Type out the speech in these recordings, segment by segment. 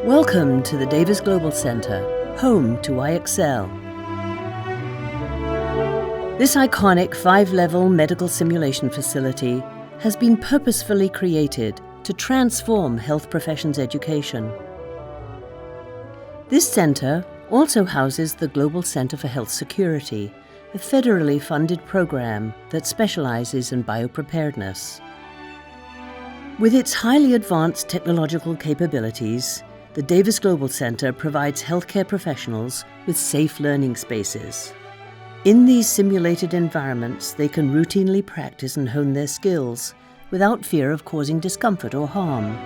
Welcome to the Davis Global Center, home to IXL. This iconic 5-level medical simulation facility has been purposefully created to transform health professions education. This center also houses the Global Center for Health Security, a federally funded program that specializes in biopreparedness. With its highly advanced technological capabilities, the Davis Global Center provides healthcare professionals with safe learning spaces. In these simulated environments, they can routinely practice and hone their skills without fear of causing discomfort or harm.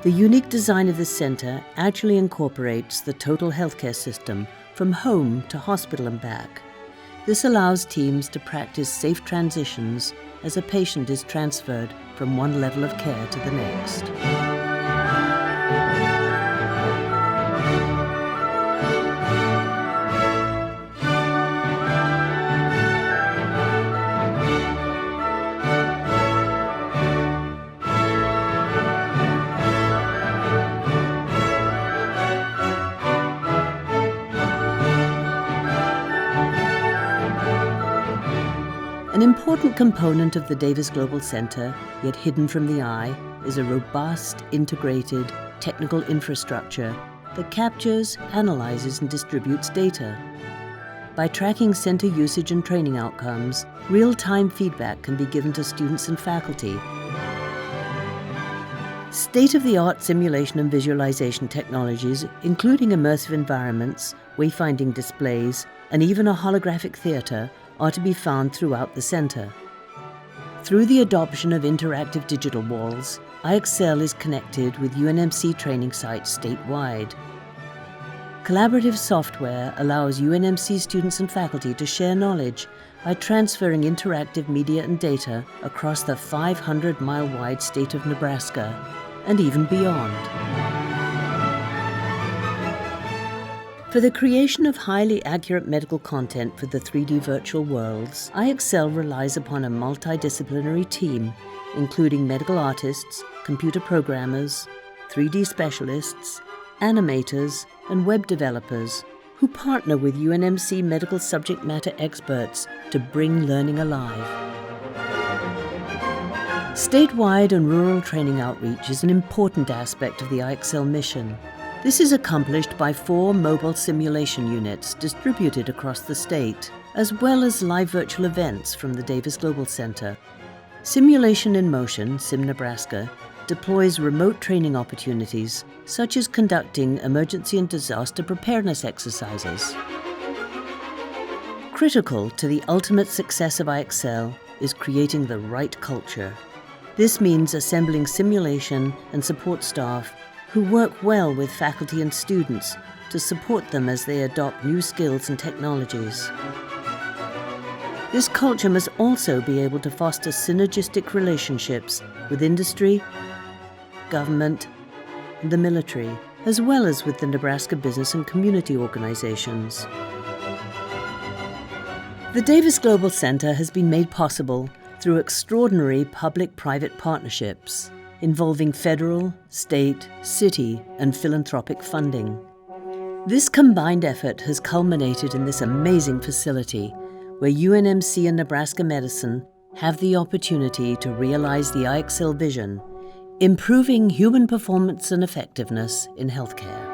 The unique design of this center actually incorporates the total healthcare system from home to hospital and back. This allows teams to practice safe transitions as a patient is transferred from one level of care to the next. An important component of the Davis Global Center, yet hidden from the eye, is a robust, integrated, technical infrastructure that captures, analyzes, and distributes data. By tracking center usage and training outcomes, real-time feedback can be given to students and faculty. State-of-the-art simulation and visualization technologies, including immersive environments, wayfinding displays, and even a holographic theater, are to be found throughout the center. Through the adoption of interactive digital walls, IXL is connected with UNMC training sites statewide. Collaborative software allows UNMC students and faculty to share knowledge by transferring interactive media and data across the 500-mile-wide state of Nebraska and even beyond. For the creation of highly accurate medical content for the 3D virtual worlds, IXL relies upon a multidisciplinary team, including medical artists, computer programmers, 3D specialists, animators, and web developers who partner with UNMC medical subject matter experts to bring learning alive. Statewide and rural training outreach is an important aspect of the IXL mission. This is accomplished by 4 mobile simulation units distributed across the state, as well as live virtual events from the Davis Global Center. Simulation in Motion, SimNebraska, deploys remote training opportunities, such as conducting emergency and disaster preparedness exercises. Critical to the ultimate success of IXL is creating the right culture. This means assembling simulation and support staff who work well with faculty and students to support them as they adopt new skills and technologies. This culture must also be able to foster synergistic relationships with industry, government, and the military, as well as with the Nebraska business and community organizations. The Davis Global Center has been made possible through extraordinary public-private partnerships involving federal, state, city, and philanthropic funding. This combined effort has culminated in this amazing facility where UNMC and Nebraska Medicine have the opportunity to realize the IXL vision, improving human performance and effectiveness in healthcare.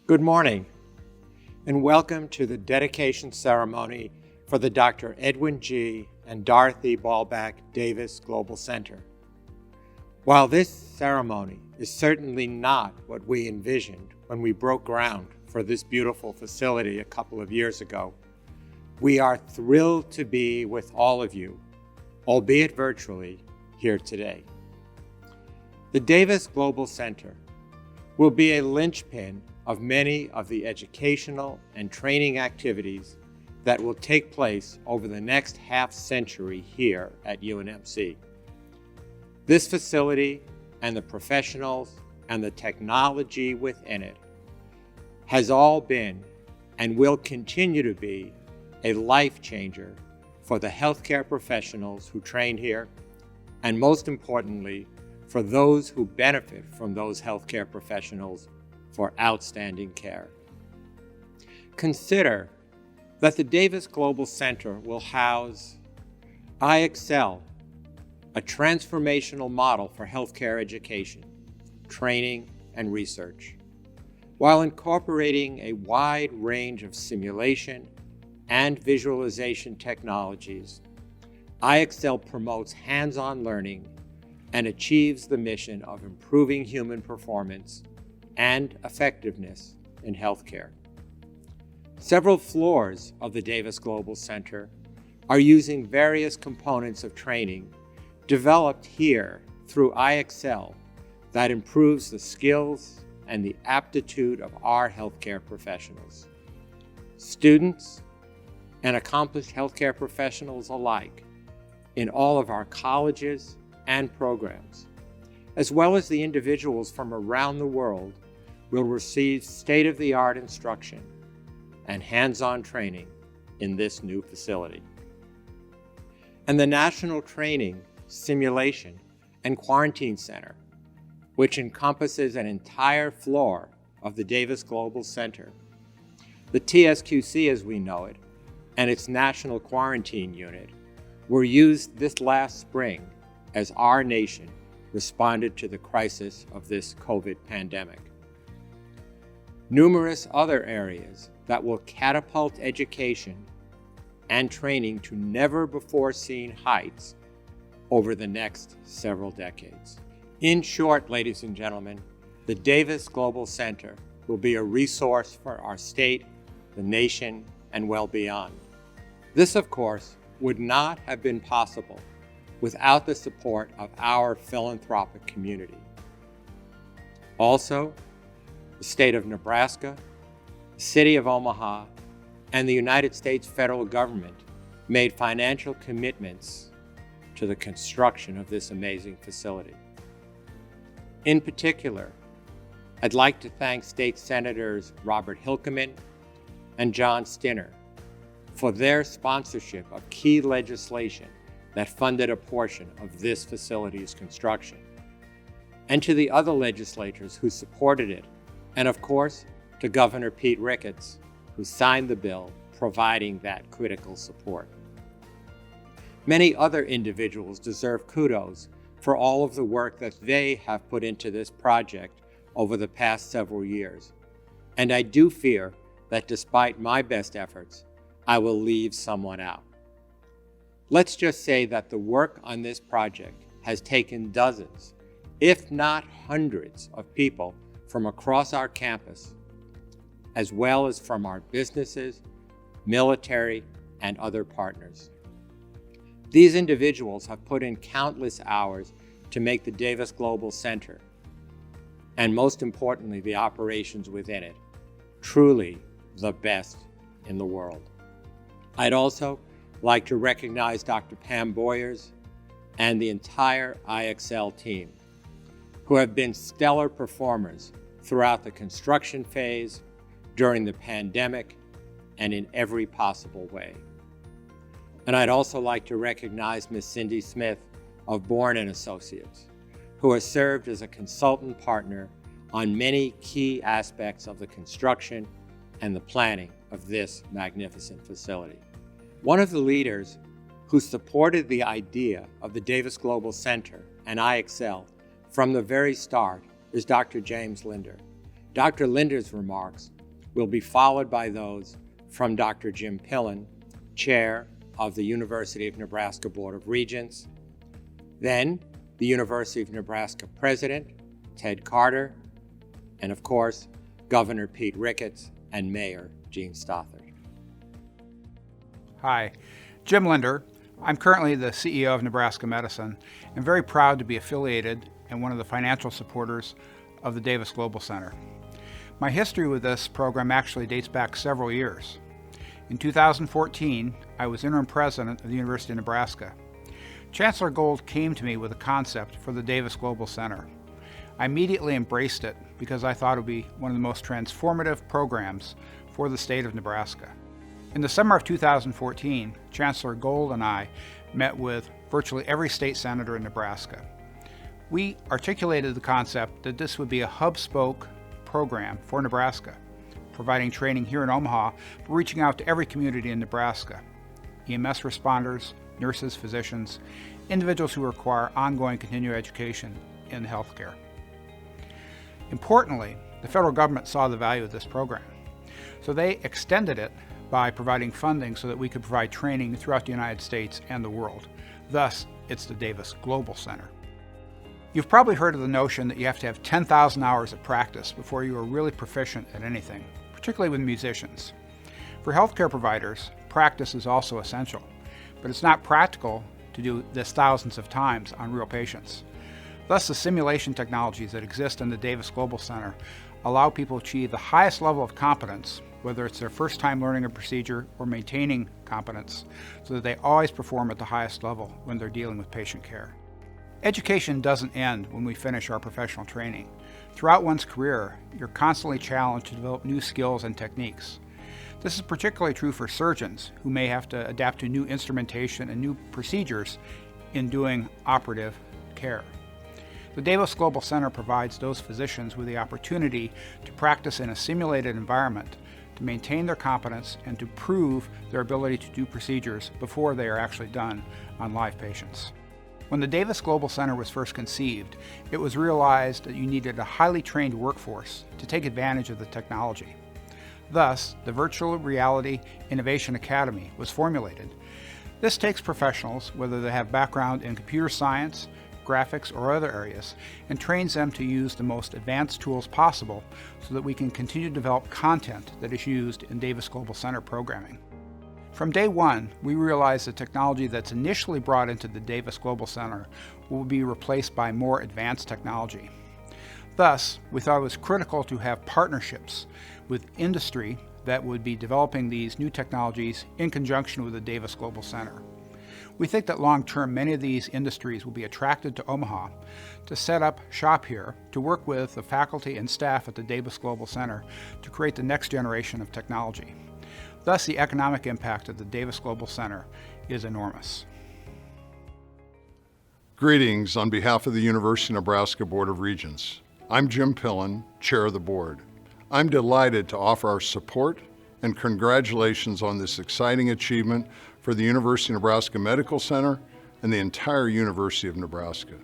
Good morning. and welcome to the dedication ceremony for the Dr. Edwin G. and Dorothy Ballback Davis Global Center. While this ceremony is certainly not what we envisioned when we broke ground for this beautiful facility a couple of years ago, we are thrilled to be with all of you, albeit virtually, here today. The Davis Global Center will be a linchpin of many of the educational and training activities that will take place over the next half-century here at UNMC. This facility and the professionals and the technology within it has all been and will continue to be a life changer for the healthcare professionals who train here, and most importantly, for those who benefit from those healthcare professionals for outstanding care. Consider that the Davis Global Center will house iExcel, a transformational model for healthcare education, training, and research, while incorporating a wide range of simulation and visualization technologies. iExcel promotes hands-on learning and achieves the mission of improving human performance and effectiveness in healthcare. Several floors of the Davis Global Center are using various components of training developed here through iExcel that improves the skills and the aptitude of our healthcare professionals. Students and accomplished healthcare professionals alike in all of our colleges and programs, as well as the individuals from around the world, will receive state-of-the-art instruction and hands-on training in this new facility. And the National Training, Simulation, and Quarantine Center, which encompasses an entire floor of the Davis Global Center. The TSQC as we know it, and its National Quarantine Unit were used this last spring as our nation responded to the crisis of this COVID pandemic. Numerous other areas that will catapult education and training to never-before-seen heights over the next several decades. In short, ladies and gentlemen, the Davis Global Center will be a resource for our state, the nation, and well beyond. This, of course, would not have been possible without the support of our philanthropic community. Also, the state of Nebraska, the city of Omaha, and the United States federal government made financial commitments to the construction of this amazing facility. In particular, I'd like to thank State Senators Robert Hilkeman and John Stinner for their sponsorship of key legislation that funded a portion of this facility's construction, and to the other legislators who supported it, and of course, to Governor Pete Ricketts, who signed the bill providing that critical support. Many other individuals deserve kudos for all of the work that they have put into this project over the past several years, and I do fear that despite my best efforts, I will leave someone out. Let's just say that the work on this project has taken dozens, if not hundreds, of people from across our campus, as well as from our businesses, military, and other partners. These individuals have put in countless hours to make the Davis Global Center, and most importantly, the operations within it, truly the best in the world. I'd also like to recognize Dr. Pam Boyers and the entire iExcel team, who have been stellar performers throughout the construction phase, during the pandemic, and in every possible way. And I'd also like to recognize Ms. Cindy Smith of Bourne & Associates, who has served as a consultant partner on many key aspects of the construction and the planning of this magnificent facility. One of the leaders who supported the idea of the Davis Global Center and iExcel from the very start is Dr. James Linder. Dr. Linder's remarks will be followed by those from Dr. Jim Pillen, Chair of the University of Nebraska Board of Regents, then the University of Nebraska President, Ted Carter, and of course, Governor Pete Ricketts and Mayor Gene Stothert. Hi, Jim Linder. I'm currently the CEO of Nebraska Medicine and very proud to be affiliated and one of the financial supporters of the Davis Global Center. My history with this program actually dates back several years. In 2014, I was interim president of the University of Nebraska. Chancellor Gold came to me with a concept for the Davis Global Center. I immediately embraced it because I thought it would be one of the most transformative programs for the state of Nebraska. In the summer of 2014, Chancellor Gold and I met with virtually every state senator in Nebraska. We articulated the concept that this would be a hub-spoke program for Nebraska, providing training here in Omaha, but reaching out to every community in Nebraska: EMS responders, nurses, physicians, individuals who require ongoing continuing education in healthcare. Importantly, the federal government saw the value of this program, so they extended it by providing funding so that we could provide training throughout the United States and the world. Thus, it's the Davis Global Center. You've probably heard of the notion that you have to have 10,000 hours of practice before you are really proficient at anything, particularly with musicians. For healthcare providers, practice is also essential, but it's not practical to do this thousands of times on real patients. Thus, the simulation technologies that exist in the Davis Global Center allow people to achieve the highest level of competence, whether it's their first time learning a procedure or maintaining competence, so that they always perform at the highest level when they're dealing with patient care. Education doesn't end when we finish our professional training. Throughout one's career, you're constantly challenged to develop new skills and techniques. This is particularly true for surgeons who may have to adapt to new instrumentation and new procedures in doing operative care. The Davis Global Center provides those physicians with the opportunity to practice in a simulated environment, to maintain their competence, and to prove their ability to do procedures before they are actually done on live patients. When the Davis Global Center was first conceived, it was realized that you needed a highly trained workforce to take advantage of the technology. Thus, the Virtual Reality Innovation Academy was formulated. This takes professionals, whether they have background in computer science, graphics, or other areas, and trains them to use the most advanced tools possible so that we can continue to develop content that is used in Davis Global Center programming. From day one, we realized the technology that's initially brought into the Davis Global Center will be replaced by more advanced technology. Thus, we thought it was critical to have partnerships with industry that would be developing these new technologies in conjunction with the Davis Global Center. We think that long-term, many of these industries will be attracted to Omaha to set up shop here, to work with the faculty and staff at the Davis Global Center to create the next generation of technology. Thus, the economic impact of the Davis Global Center is enormous. Greetings on behalf of the University of Nebraska Board of Regents. I'm Jim Pillen, Chair of the Board. I'm delighted to offer our support and congratulations on this exciting achievement for the University of Nebraska Medical Center and the entire University of Nebraska.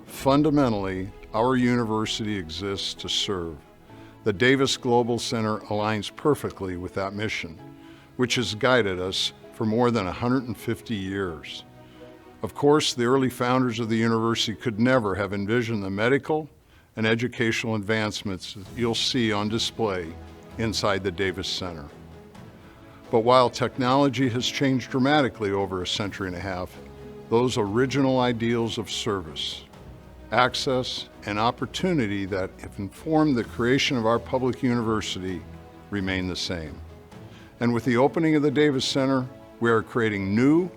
Fundamentally, our university exists to serve. The Davis Global Center aligns perfectly with that mission, which has guided us for more than 150 years. Of course, the early founders of the university could never have envisioned the medical and educational advancements that you'll see on display inside the Davis Center. But while technology has changed dramatically over a century and a half, those original ideals of service, access, and opportunity that have informed the creation of our public university remain the same. And with the opening of the Davis Center, we are creating new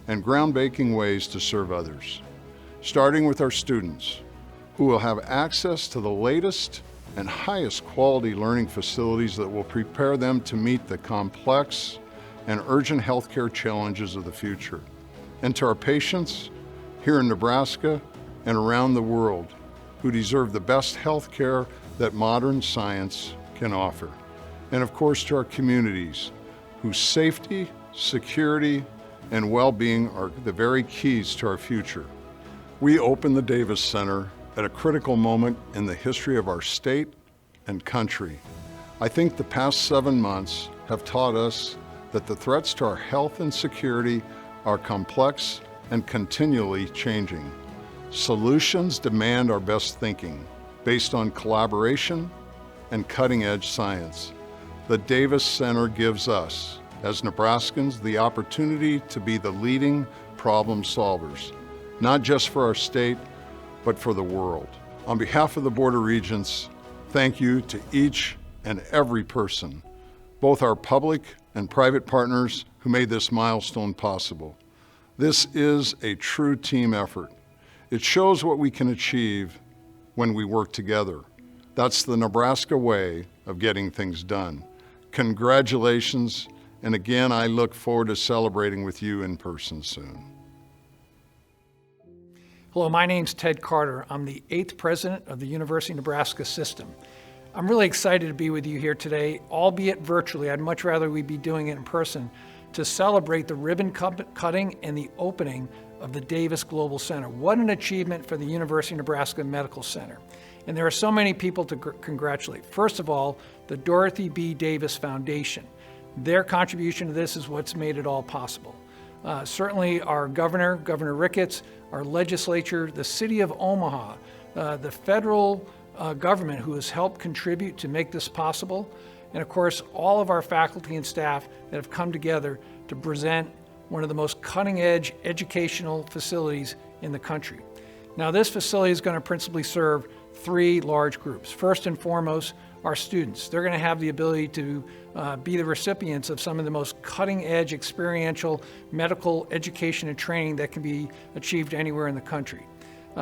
and groundbreaking ways to serve others, starting with our students, who will have access to the latest and highest quality learning facilities that will prepare them to meet the complex and urgent healthcare challenges of the future. And to our patients here in Nebraska and around the world, who deserve the best healthcare that modern science can offer. And of course, to our communities, whose safety, security, and well-being are the very keys to our future. We open the Davis Center at a critical moment in the history of our state and country, I think the past 7 months have taught us that the threats to our health and security are complex and continually changing. Solutions demand our best thinking, based on collaboration and cutting-edge science. The Davis Center gives us, as Nebraskans, the opportunity to be the leading problem solvers, not just for our state, but for the world. On behalf of the Board of Regents, thank you to each and every person, both our public and private partners who made this milestone possible. This is a true team effort. It shows what we can achieve when we work together. That's the Nebraska way of getting things done. Congratulations, and again, I look forward to celebrating with you in person soon. Hello, my name's Ted Carter. I'm the 8th president of the University of Nebraska System. I'm really excited to be with you here today, albeit virtually. I'd much rather we be doing it in person to celebrate the ribbon cutting and the opening of the Davis Global Center. What an achievement for the University of Nebraska Medical Center. And there are so many people to congratulate. First of all, the Dorothy B. Davis Foundation. Their contribution to this is what's made it all possible. Certainly our Governor Ricketts, our legislature, the City of Omaha, the federal government who has helped contribute to make this possible, and of course all of our faculty and staff that have come together to present one of the most cutting-edge educational facilities in the country. Now this facility is going to principally serve 3 large groups. First and foremost, our students. They're going to have the ability to be the recipients of some of the most cutting-edge experiential medical education and training that can be achieved anywhere in the country.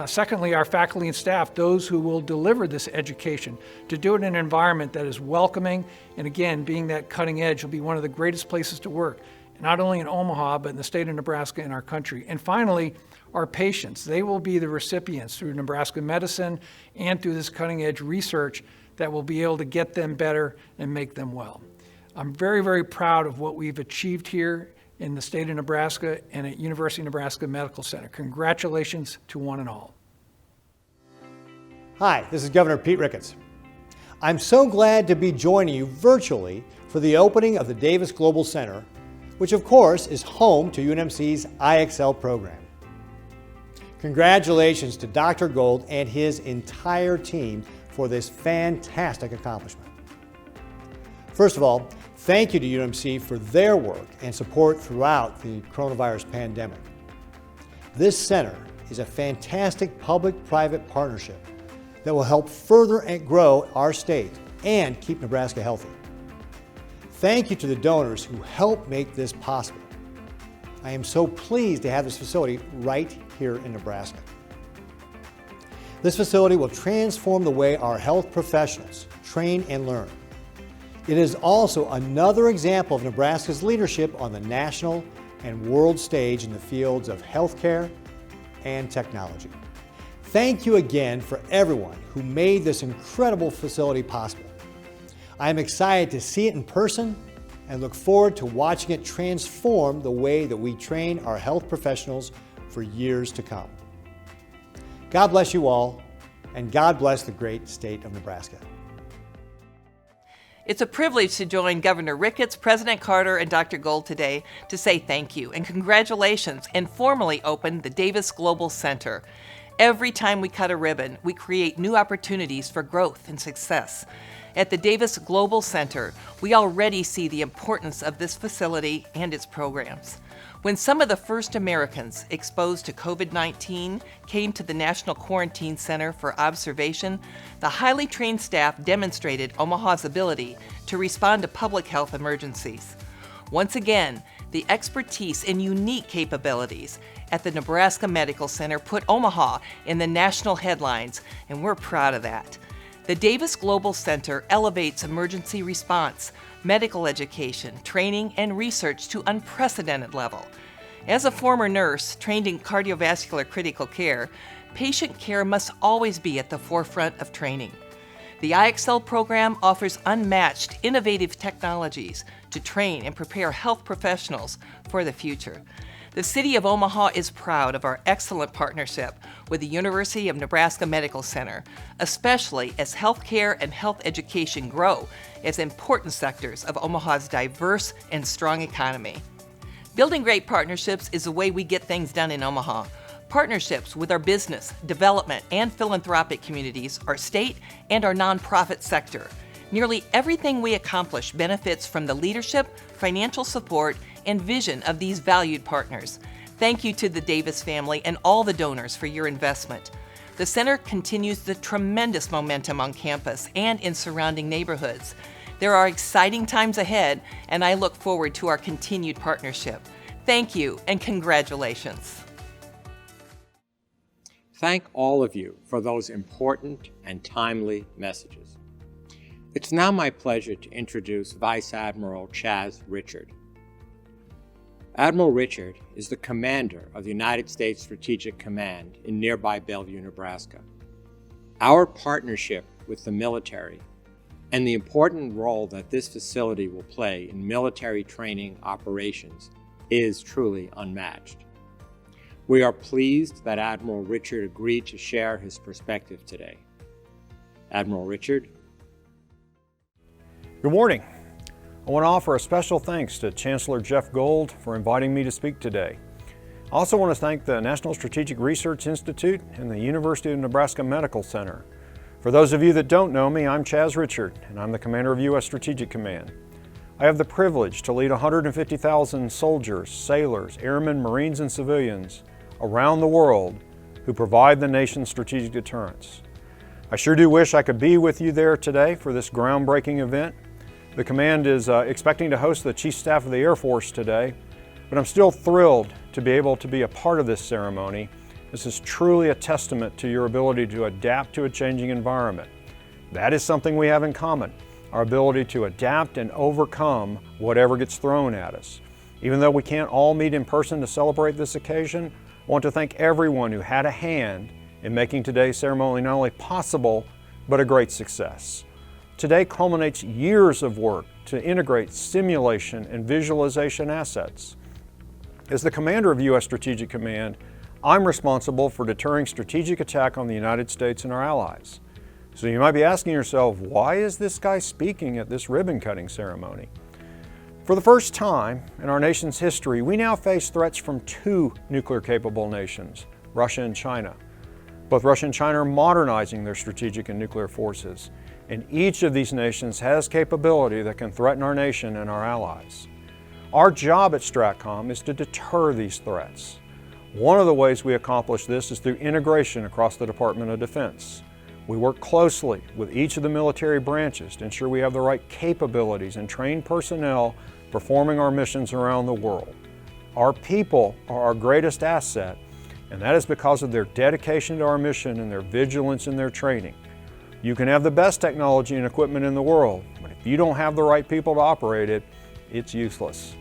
Secondly, our faculty and staff, those who will deliver this education, to do it in an environment that is welcoming, and again, being that cutting edge will be one of the greatest places to work, not only in Omaha, but in the state of Nebraska and our country. And finally, our patients. They will be the recipients through Nebraska Medicine and through this cutting edge research that will be able to get them better and make them well. I'm very, very proud of what we've achieved here in the state of Nebraska and at University of Nebraska Medical Center. Congratulations to one and all. Hi, this is Governor Pete Ricketts. I'm so glad to be joining you virtually for the opening of the Davis Global Center, which of course is home to UNMC's IXL program. Congratulations to Dr. Gold and his entire team for this fantastic accomplishment. First of all, thank you to UNMC for their work and support throughout the coronavirus pandemic. This center is a fantastic public-private partnership that will help further and grow our state and keep Nebraska healthy. Thank you to the donors who helped make this possible. I am so pleased to have this facility right here in Nebraska. This facility will transform the way our health professionals train and learn. It is also another example of Nebraska's leadership on the national and world stage in the fields of healthcare and technology. Thank you again for everyone who made this incredible facility possible. I am excited to see it in person and look forward to watching it transform the way that we train our health professionals for years to come. God bless you all, and God bless the great state of Nebraska. It's a privilege to join Governor Ricketts, President Carter, and Dr. Gold today to say thank you and congratulations and formally open the Davis Global Center. Every time we cut a ribbon, we create new opportunities for growth and success. At the Davis Global Center, we already see the importance of this facility and its programs. When some of the first Americans exposed to COVID-19 came to the National Quarantine Center for observation, the highly trained staff demonstrated Omaha's ability to respond to public health emergencies. Once again, the expertise and unique capabilities at the Nebraska Medical Center put Omaha in the national headlines, and we're proud of that. The Davis Global Center elevates emergency response, medical education, training, and research to unprecedented level. As a former nurse trained in cardiovascular critical care, patient care must always be at the forefront of training. The IXL program offers unmatched, innovative technologies to train and prepare health professionals for the future. The City of Omaha is proud of our excellent partnership with the University of Nebraska Medical Center, especially as healthcare and health education grow as important sectors of Omaha's diverse and strong economy. Building great partnerships is the way we get things done in Omaha. Partnerships with our business, development, and philanthropic communities, our state, and our nonprofit sector. Nearly everything we accomplish benefits from the leadership, financial support, and vision of these valued partners. Thank you to the Davis family and all the donors for your investment. The center continues the tremendous momentum on campus and in surrounding neighborhoods. There are exciting times ahead, and I look forward to our continued partnership. Thank you and congratulations. Thank all of you for those important and timely messages. It's now my pleasure to introduce Vice Admiral Chaz Richard. Admiral Richard is the commander of the United States Strategic Command in nearby Bellevue, Nebraska. Our partnership with the military and the important role that this facility will play in military training operations is truly unmatched. We are pleased that Admiral Richard agreed to share his perspective today. Admiral Richard. Good morning. I want to offer a special thanks to Chancellor Jeff Gold for inviting me to speak today. I also want to thank the National Strategic Research Institute and the University of Nebraska Medical Center. For those of you that don't know me, I'm Chaz Richard, and I'm the commander of U.S. Strategic Command. I have the privilege to lead 150,000 soldiers, sailors, airmen, Marines, and civilians around the world who provide the nation's strategic deterrence. I sure do wish I could be with you there today for this groundbreaking event. The command is expecting to host the Chief Staff of the Air Force today, but I'm still thrilled to be able to be a part of this ceremony. This is truly a testament to your ability to adapt to a changing environment. That is something we have in common, our ability to adapt and overcome whatever gets thrown at us. Even though we can't all meet in person to celebrate this occasion, I want to thank everyone who had a hand in making today's ceremony not only possible, but a great success. Today culminates years of work to integrate simulation and visualization assets. As the commander of U.S. Strategic Command, I'm responsible for deterring strategic attack on the United States and our allies. So you might be asking yourself, why is this guy speaking at this ribbon-cutting ceremony? For the first time in our nation's history, we now face threats from two nuclear-capable nations, Russia and China. Both Russia and China are modernizing their strategic and nuclear forces, and each of these nations has capability that can threaten our nation and our allies. Our job at STRATCOM is to deter these threats. One of the ways we accomplish this is through integration across the Department of Defense. We work closely with each of the military branches to ensure we have the right capabilities and trained personnel performing our missions around the world. Our people are our greatest asset, and that is because of their dedication to our mission and their vigilance in their training. You can have the best technology and equipment in the world, but if you don't have the right people to operate it, it's useless.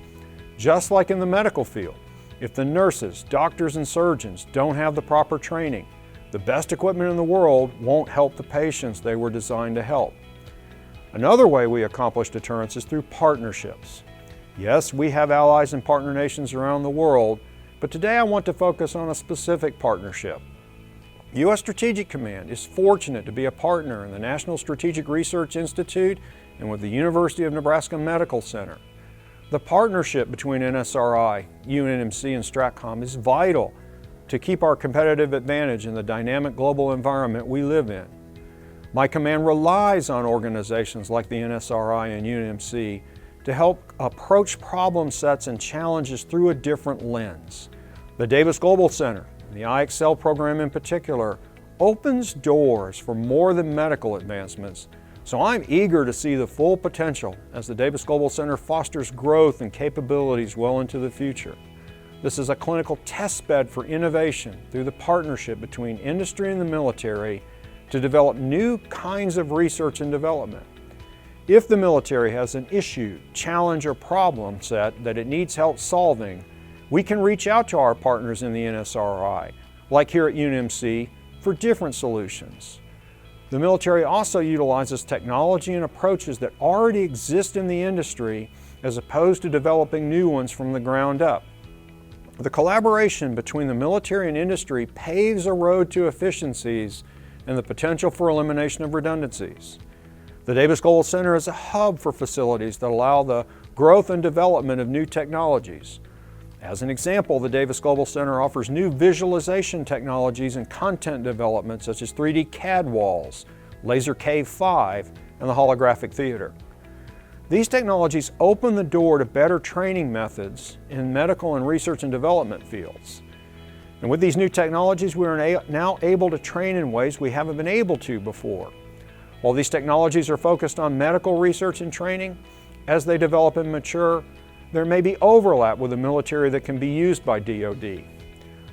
Just like in the medical field, if the nurses, doctors, and surgeons don't have the proper training, the best equipment in the world won't help the patients they were designed to help. Another way we accomplish deterrence is through partnerships. Yes, we have allies and partner nations around the world, but today I want to focus on a specific partnership. U.S. Strategic Command is fortunate to be a partner in the National Strategic Research Institute and with the University of Nebraska Medical Center. The partnership between NSRI, UNMC, and STRATCOM is vital to keep our competitive advantage in the dynamic global environment we live in. My command relies on organizations like the NSRI and UNMC to help approach problem sets and challenges through a different lens. The Davis Global Center, the IXL program in particular, opens doors for more than medical advancements, so I'm eager to see the full potential as the Davis Global Center fosters growth and capabilities well into the future. This is a clinical testbed for innovation through the partnership between industry and the military to develop new kinds of research and development. If the military has an issue, challenge, or problem set that it needs help solving, we can reach out to our partners in the NSRI, like here at UNMC, for different solutions. The military also utilizes technology and approaches that already exist in the industry as opposed to developing new ones from the ground up. The collaboration between the military and industry paves a road to efficiencies and the potential for elimination of redundancies. The Davis Global Center is a hub for facilities that allow the growth and development of new technologies. As an example, the Davis Global Center offers new visualization technologies and content development such as 3D CAD walls, Laser Cave 5, and the holographic theater. These technologies open the door to better training methods in medical and research and development fields. And with these new technologies, we are now able to train in ways we haven't been able to before. While these technologies are focused on medical research and training, as they develop and mature, there may be overlap with the military that can be used by DoD.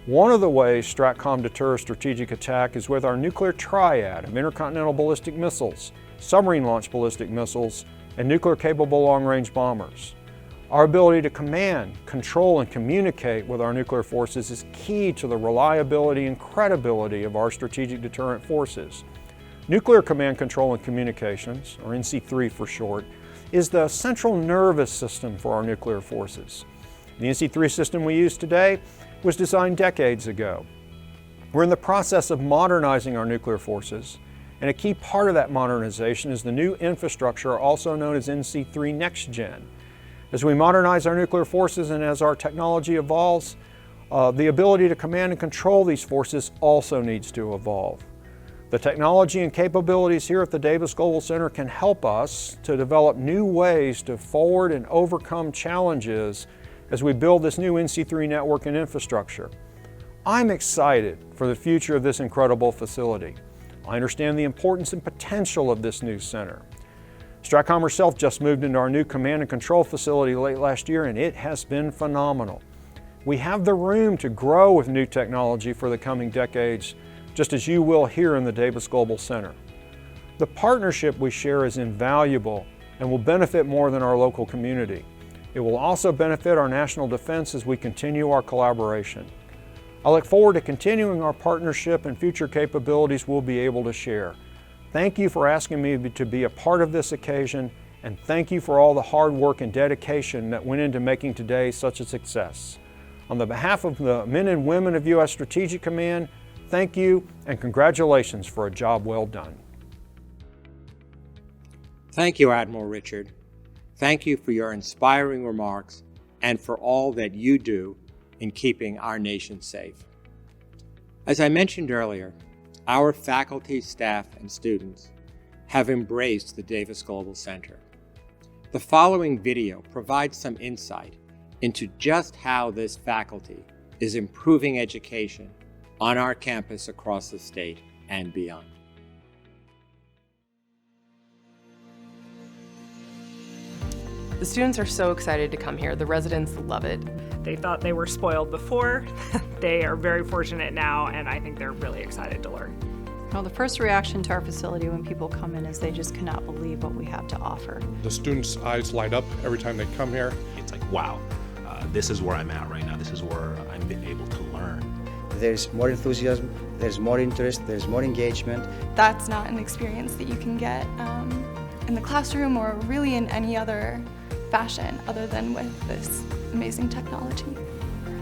One of the ways STRATCOM deters strategic attack is with our nuclear triad of intercontinental ballistic missiles, submarine-launched ballistic missiles, and nuclear-capable long-range bombers. Our ability to command, control, and communicate with our nuclear forces is key to the reliability and credibility of our strategic deterrent forces. Nuclear Command, Control, and Communications, or NC3 for short, is the central nervous system for our nuclear forces. The NC3 system we use today was designed decades ago. We're in the process of modernizing our nuclear forces, and a key part of that modernization is the new infrastructure, also known as NC3 Next Gen. As we modernize our nuclear forces and as our technology evolves, the ability to command and control these forces also needs to evolve. The technology and capabilities here at the Davis Global Center can help us to develop new ways to forward and overcome challenges as we build this new NC3 network and infrastructure. I'm excited for the future of this incredible facility. I understand the importance and potential of this new center. STRATCOM herself just moved into our new command and control facility late last year, and it has been phenomenal. We have the room to grow with new technology for the coming decades, just as you will here in the Davis Global Center. The partnership we share is invaluable and will benefit more than our local community. It will also benefit our national defense as we continue our collaboration. I look forward to continuing our partnership and future capabilities we'll be able to share. Thank you for asking me to be a part of this occasion, and thank you for all the hard work and dedication that went into making today such a success. On the behalf of the men and women of U.S. Strategic Command, thank you and congratulations for a job well done. Thank you, Admiral Richard. Thank you for your inspiring remarks and for all that you do in keeping our nation safe. As I mentioned earlier, our faculty, staff, and students have embraced the Davis Global Center. The following video provides some insight into just how this faculty is improving education on our campus across the state and beyond. The students are so excited to come here. The residents love it. They thought they were spoiled before. They are very fortunate now, and I think they're really excited to learn. Well, the first reaction to our facility when people come in is they just cannot believe what we have to offer. The students' eyes light up every time they come here. It's like, wow, this is where I'm at right now. This is where I'm able to learn. There's more enthusiasm, there's more interest, there's more engagement. That's not an experience that you can get in the classroom or really in any other fashion other than with this amazing technology.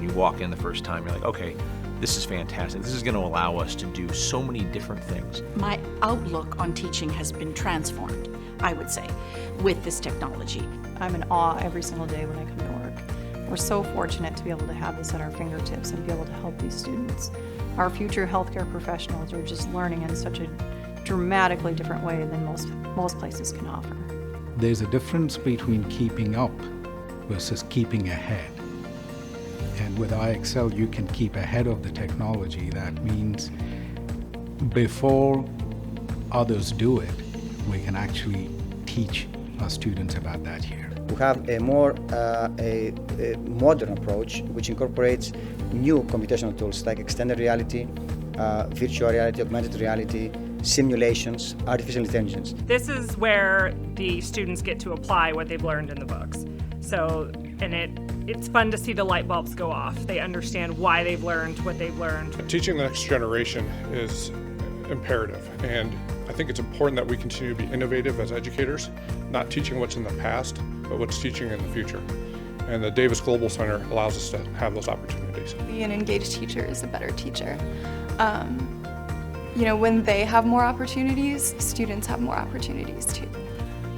You walk in the first time, you're like, okay, this is fantastic. This is going to allow us to do so many different things. My outlook on teaching has been transformed, I would say, with this technology. I'm in awe every single day when I come to work. We're so fortunate to be able to have this at our fingertips and be able to help these students. Our future healthcare professionals are just learning in such a dramatically different way than most places can offer. There's a difference between keeping up versus keeping ahead. And with IXL, you can keep ahead of the technology. That means before others do it, we can actually teach our students about that here. We have a more a modern approach which incorporates new computational tools like extended reality, virtual reality, augmented reality, simulations, artificial intelligence. This is where the students get to apply what they've learned in the books. So, and it's fun to see the light bulbs go off. They understand why they've learned what they've learned. Teaching the next generation is imperative, and I think it's important that we continue to be innovative as educators, not teaching what's in the past, but what's teaching in the future. And the Davis Global Center allows us to have those opportunities. An engaged teacher is a better teacher. When they have more opportunities, students have more opportunities too.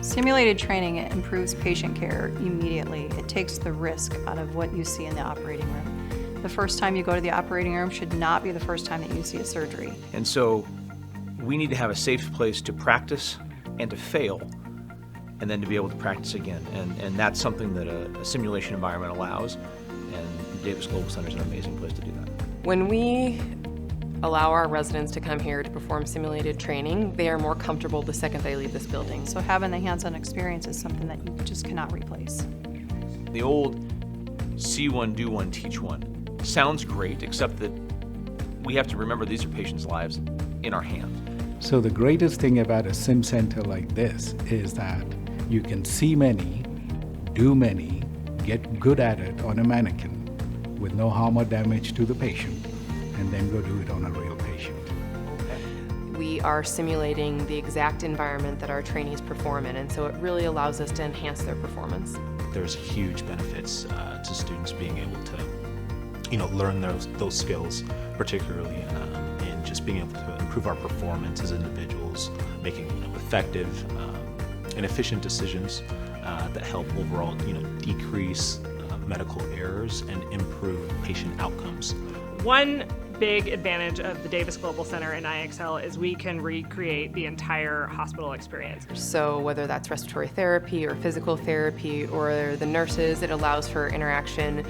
Simulated training improves patient care immediately. It takes the risk out of what you see in the operating room. The first time you go to the operating room should not be the first time that you see a surgery. And so we need to have a safe place to practice and to fail, and then to be able to practice again. And that's something that a simulation environment allows, and Davis Global Center is an amazing place to do that. When we allow our residents to come here to perform simulated training, they are more comfortable the second they leave this building. So having the hands-on experience is something that you just cannot replace. The old see one, do one, teach one sounds great, except that we have to remember these are patients' lives in our hands. So the greatest thing about a sim center like this is that you can see many, do many, get good at it on a mannequin with no harm or damage to the patient, and then go do it on a real patient. We are simulating the exact environment that our trainees perform in, and so it really allows us to enhance their performance. There's huge benefits to students being able to, learn those skills, particularly in just being able to improve our performance as individuals, making effective and efficient decisions that help overall, decrease medical errors and improve patient outcomes. One big advantage of the Davis Global Center and IXL is we can recreate the entire hospital experience. So whether that's respiratory therapy or physical therapy or the nurses, it allows for interaction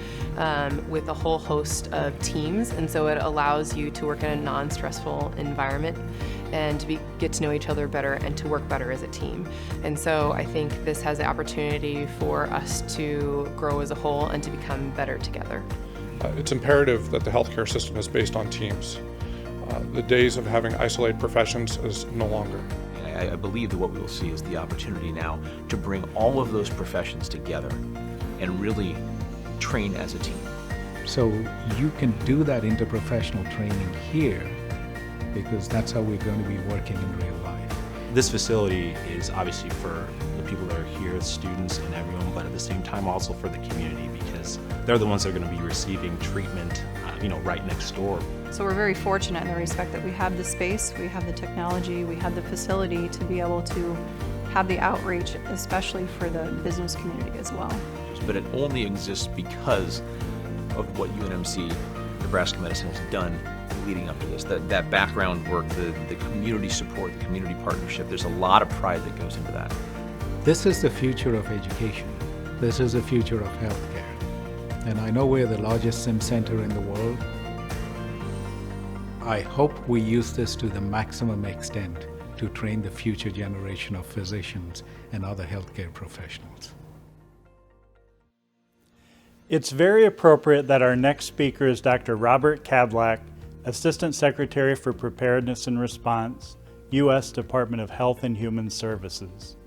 with a whole host of teams, and so it allows you to work in a non-stressful environment and to get to know each other better and to work better as a team. And so I think this has the opportunity for us to grow as a whole and to become better together. It's imperative that the healthcare system is based on teams. The days of having isolated professions is no longer. I believe that what we will see is the opportunity now to bring all of those professions together and really train as a team. So you can do that interprofessional training here because that's how we're going to be working in real life. This facility is obviously for the people that are here, the students and everyone, but at the same time also for the community, because they're the ones that are going to be receiving treatment, right next door. So we're very fortunate in the respect that we have the space, we have the technology, we have the facility to be able to have the outreach, especially for the business community as well. But it only exists because of what UNMC Nebraska Medicine has done leading up to this. That background work, the community support, the community partnership, there's a lot of pride that goes into that. This is the future of education. This is the future of healthcare. And I know we're the largest sim center in the world. I hope we use this to the maximum extent to train the future generation of physicians and other healthcare professionals. It's very appropriate that our next speaker is Dr. Robert Kadlec, Assistant Secretary for Preparedness and Response, U.S. Department of Health and Human Services.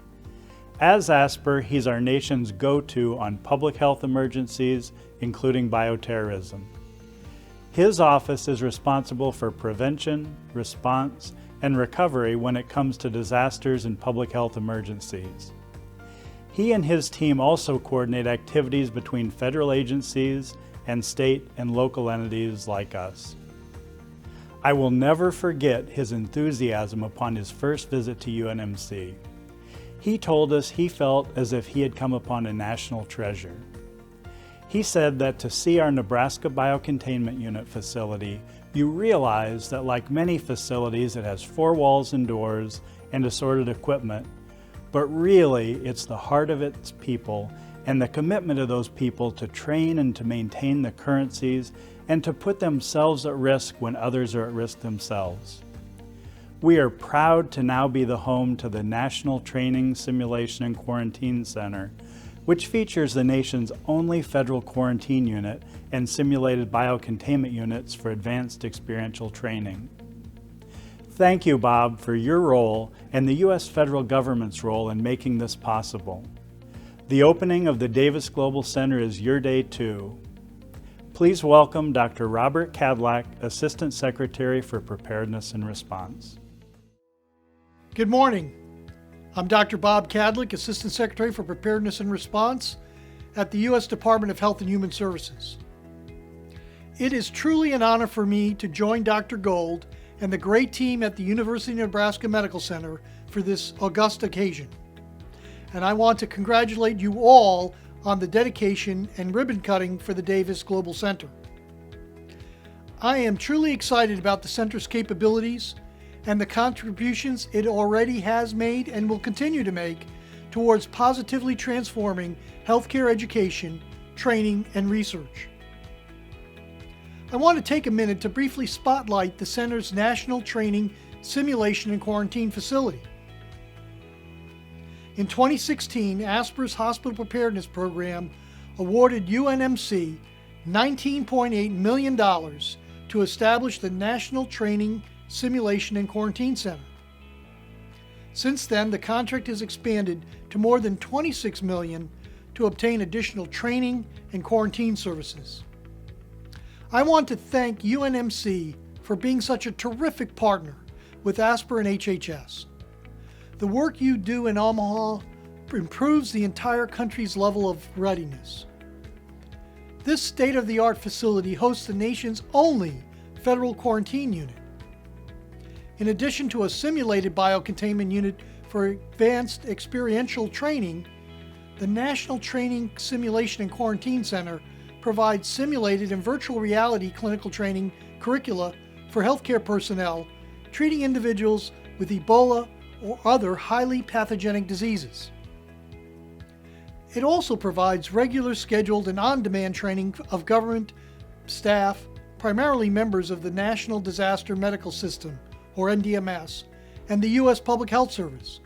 As ASPR, he's our nation's go-to on public health emergencies, including bioterrorism. His office is responsible for prevention, response, and recovery when it comes to disasters and public health emergencies. He and his team also coordinate activities between federal agencies and state and local entities like us. I will never forget his enthusiasm upon his first visit to UNMC. He told us he felt as if he had come upon a national treasure. He said that to see our Nebraska Biocontainment Unit facility, you realize that like many facilities, it has 4 walls and doors and assorted equipment, but really it's the heart of its people and the commitment of those people to train and to maintain the currencies and to put themselves at risk when others are at risk themselves. We are proud to now be the home to the National Training, Simulation, and Quarantine Center, which features the nation's only federal quarantine unit and simulated biocontainment units for advanced experiential training. Thank you, Bob, for your role and the U.S. federal government's role in making this possible. The opening of the Davis Global Center is your day too. Please welcome Dr. Robert Kadlec, Assistant Secretary for Preparedness and Response. Good morning. I'm Dr. Bob Kadlec, Assistant Secretary for Preparedness and Response, at the U.S. Department of Health and Human Services. It is truly an honor for me to join Dr. Gold and the great team at the University of Nebraska Medical Center for this august occasion. And I want to congratulate you all on the dedication and ribbon cutting for the Davis Global Center. I am truly excited about the center's capabilities and the contributions it already has made and will continue to make towards positively transforming healthcare education, training, and research. I want to take a minute to briefly spotlight the center's National Training, Simulation, and Quarantine Facility. In 2016, ASPR's Hospital Preparedness Program awarded UNMC $19.8 million to establish the National Training, Simulation, and Quarantine Center. Since then, the contract has expanded to more than $26 million to obtain additional training and quarantine services. I want to thank UNMC for being such a terrific partner with ASPR and HHS. The work you do in Omaha improves the entire country's level of readiness. This state-of-the-art facility hosts the nation's only federal quarantine unit. In addition to a simulated biocontainment unit for advanced experiential training, the National Training, Simulation, and Quarantine Center provides simulated and virtual reality clinical training curricula for healthcare personnel treating individuals with Ebola or other highly pathogenic diseases. It also provides regular scheduled and on-demand training of government staff, primarily members of the National Disaster Medical System, or NDMS, and the U.S. Public Health Service.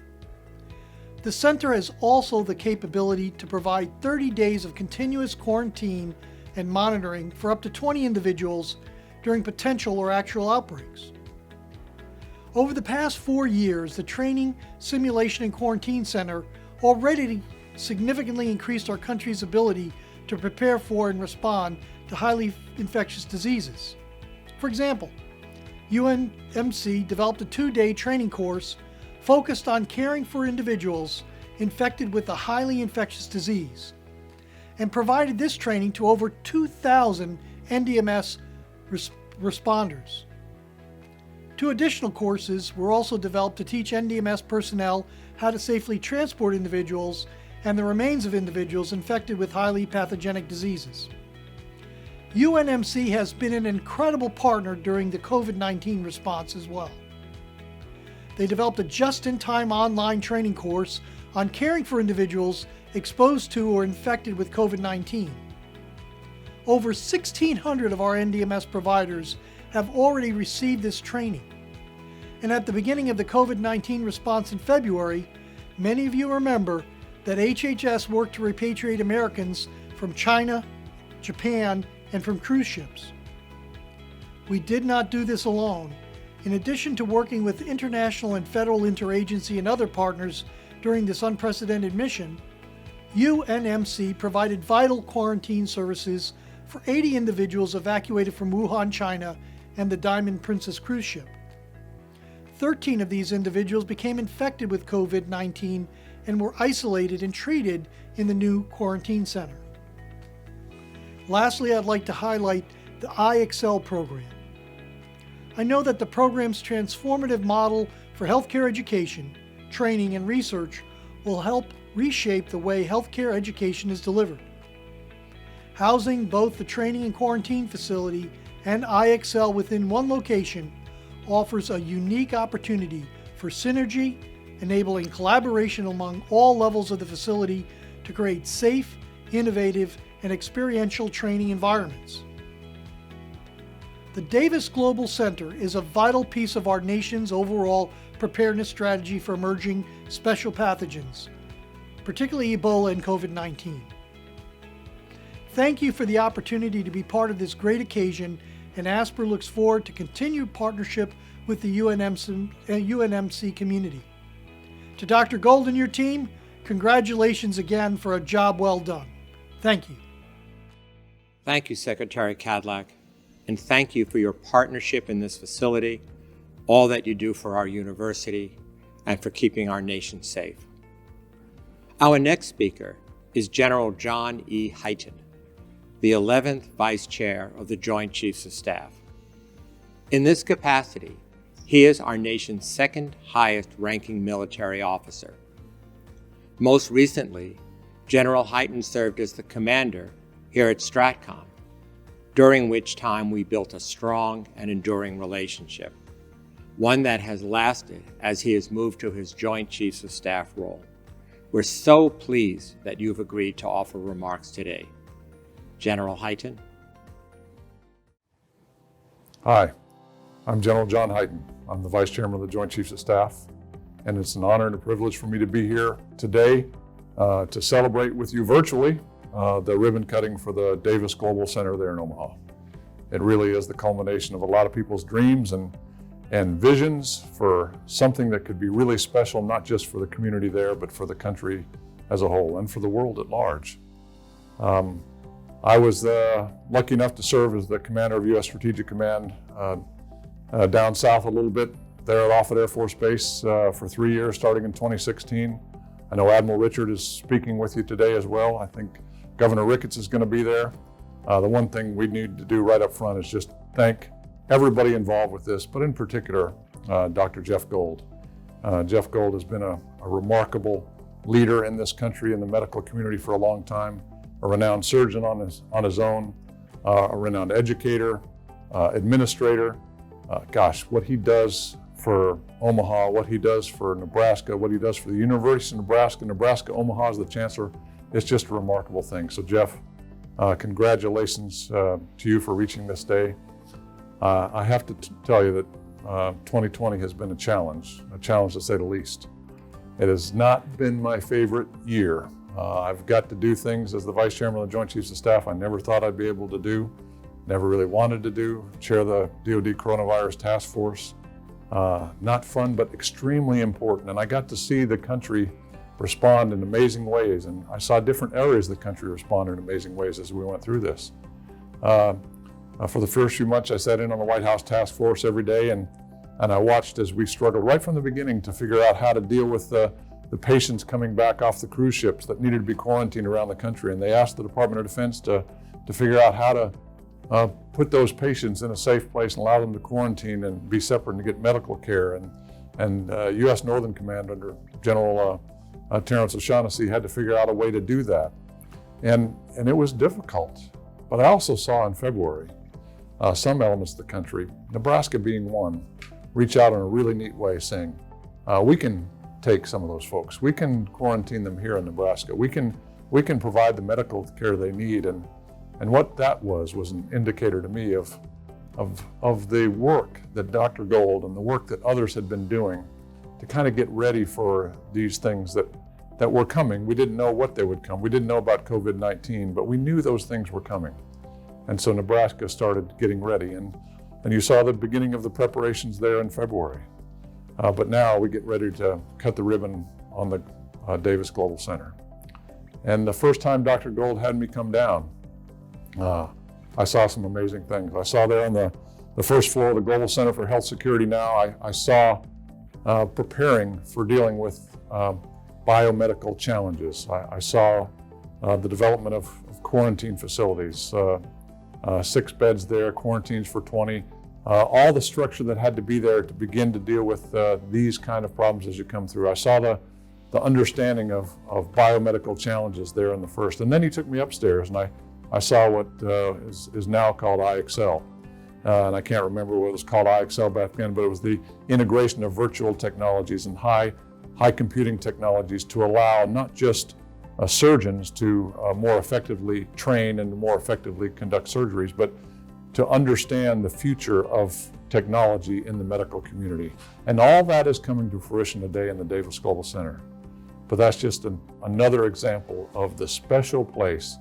The center has also the capability to provide 30 days of continuous quarantine and monitoring for up to 20 individuals during potential or actual outbreaks. Over the past 4 years, the Training, Simulation, and Quarantine Center already significantly increased our country's ability to prepare for and respond to highly infectious diseases. For example, UNMC developed a 2-day training course focused on caring for individuals infected with a highly infectious disease, and provided this training to over 2,000 NDMS responders. 2 additional courses were also developed to teach NDMS personnel how to safely transport individuals and the remains of individuals infected with highly pathogenic diseases. UNMC has been an incredible partner during the COVID-19 response as well. They developed a just-in-time online training course on caring for individuals exposed to or infected with COVID-19. Over 1,600 of our NDMS providers have already received this training. And at the beginning of the COVID-19 response in February, many of you remember that HHS worked to repatriate Americans from China, Japan, and from cruise ships. We did not do this alone. In addition to working with international and federal interagency and other partners during this unprecedented mission, UNMC provided vital quarantine services for 80 individuals evacuated from Wuhan, China, and the Diamond Princess cruise ship. 13 of these individuals became infected with COVID-19 and were isolated and treated in the new quarantine center. Lastly, I'd like to highlight the IXL program. I know that the program's transformative model for healthcare education, training, and research will help reshape the way healthcare education is delivered. Housing both the training and quarantine facility and IXL within one location offers a unique opportunity for synergy, enabling collaboration among all levels of the facility to create safe, innovative, and experiential training environments. The Davis Global Center is a vital piece of our nation's overall preparedness strategy for emerging special pathogens, particularly Ebola and COVID-19. Thank you for the opportunity to be part of this great occasion, and ASPR looks forward to continued partnership with the UNMC community. To Dr. Gold and your team, congratulations again for a job well done. Thank you. Thank you, Secretary Kadlec, and thank you for your partnership in this facility, all that you do for our university, and for keeping our nation safe. Our next speaker is General John E. Hyten, the 11th Vice Chair of the Joint Chiefs of Staff. In this capacity, he is our nation's second highest ranking military officer. Most recently, General Hyten served as the commander here at STRATCOM, during which time we built a strong and enduring relationship, one that has lasted as he has moved to his Joint Chiefs of Staff role. We're so pleased that you've agreed to offer remarks today. General Hyten. Hi, I'm General John Hyten. I'm the Vice Chairman of the Joint Chiefs of Staff, and it's an honor and a privilege for me to be here today to celebrate with you virtually the ribbon cutting for the Davis Global Center there in Omaha. It really is the culmination of a lot of people's dreams and visions for something that could be really special, not just for the community there, but for the country as a whole and for the world at large. I was lucky enough to serve as the commander of U.S. Strategic Command down south a little bit there at Offutt Air Force Base for 3 years, starting in 2016. I know Admiral Richard is speaking with you today as well. I think Governor Ricketts is going to be there. The one thing we need to do right up front is just thank everybody involved with this, but in particular, Dr. Jeff Gold. Jeff Gold has been a remarkable leader in this country, in the medical community for a long time, a renowned surgeon on his own, a renowned educator, administrator. Gosh, what he does for Omaha, what he does for Nebraska, what he does for the University of Nebraska, Omaha as the chancellor, it's just a remarkable thing. So Jeff, congratulations to you for reaching this day. I have to tell you that 2020 has been a challenge to say the least. It has not been my favorite year. I've got to do things as the Vice Chairman of the Joint Chiefs of Staff I never thought I'd be able to do, never really wanted to do, chair the DoD Coronavirus Task Force. Not fun, but extremely important. And I got to see the country respond in amazing ways. And I saw different areas of the country respond in amazing ways as we went through this. For the first few months, I sat in on the White House Task Force every day, and I watched as we struggled right from the beginning to figure out how to deal with the patients coming back off the cruise ships that needed to be quarantined around the country. And they asked the Department of Defense to figure out how to put those patients in a safe place and allow them to quarantine and be separate and to get medical care. And U.S. Northern Command under General Terrence O'Shaughnessy had to figure out a way to do that. And it was difficult. But I also saw in February some elements of the country, Nebraska being one, reach out in a really neat way saying, we can take some of those folks. We can quarantine them here in Nebraska. We can provide the medical care they need. And what that was an indicator to me of the work that Dr. Gold and the work that others had been doing to kind of get ready for these things that were coming. We didn't know what they would come. We didn't know about COVID-19, but we knew those things were coming. And so Nebraska started getting ready. And you saw the beginning of the preparations there in February. But now we get ready to cut the ribbon on the Davis Global Center. And the first time Dr. Gold had me come down, I saw some amazing things. I saw there on the first floor of the Global Center for Health Security now, I saw preparing for dealing with biomedical challenges. I saw the development of quarantine facilities, 6 beds there, quarantines for 20, all the structure that had to be there to begin to deal with these kind of problems as you come through. I saw the understanding of biomedical challenges there in the first. And then he took me upstairs and I saw what is now called IXL. And I can't remember what it was called IXL back then, but it was the integration of virtual technologies and high computing technologies to allow not just surgeons to more effectively train and more effectively conduct surgeries, but to understand the future of technology in the medical community. And all that is coming to fruition today in the Davis Global Center. But that's just another example of the special place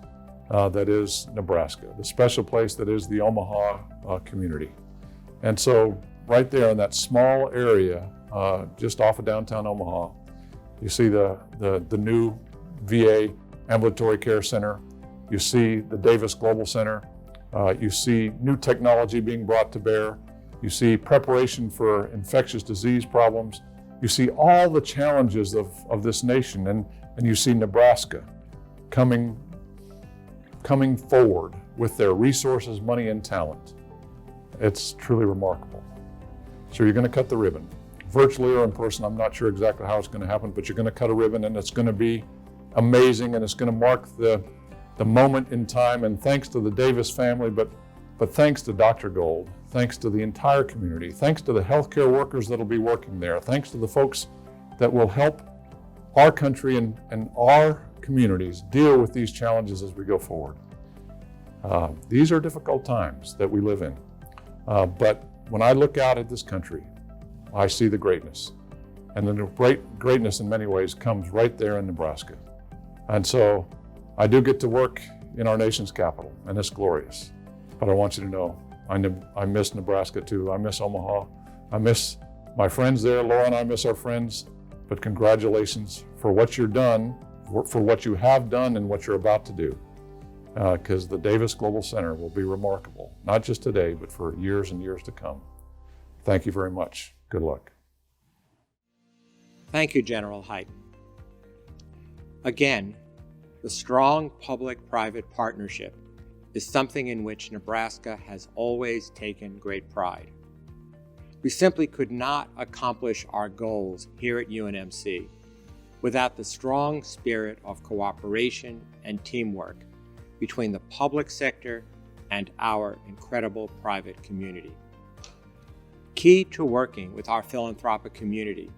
that is Nebraska, the special place that is the Omaha community. And so right there in that small area, just off of downtown Omaha, you see the new VA Ambulatory Care Center. You see the Davis Global Center. You see new technology being brought to bear. You see preparation for infectious disease problems. You see all the challenges of this nation, and you see Nebraska coming forward with their resources, money, and talent. It's truly remarkable. So you're going to cut the ribbon, virtually or in person. I'm not sure exactly how it's going to happen, but you're going to cut a ribbon, and it's going to be amazing, and it's going to mark the moment in time. And thanks to the Davis family, but thanks to Dr. Gold, thanks to the entire community, thanks to the healthcare workers that'll be working there, thanks to the folks that will help our country and our communities deal with these challenges as we go forward. These are difficult times that we live in, but when I look out at this country, I see the greatness. And the greatness in many ways comes right there in Nebraska. And so I do get to work in our nation's capital, and it's glorious. But I want you to know, I miss Nebraska too. I miss Omaha. I miss my friends there. Laura and I miss our friends. But congratulations for what you've done, for what you have done and what you're about to do. Because the Davis Global Center will be remarkable, not just today, but for years and years to come. Thank you very much. Good luck. Thank you, General Hyten. Again, the strong public-private partnership is something in which Nebraska has always taken great pride. We simply could not accomplish our goals here at UNMC without the strong spirit of cooperation and teamwork between the public sector and our incredible private community. Key to working with our philanthropic community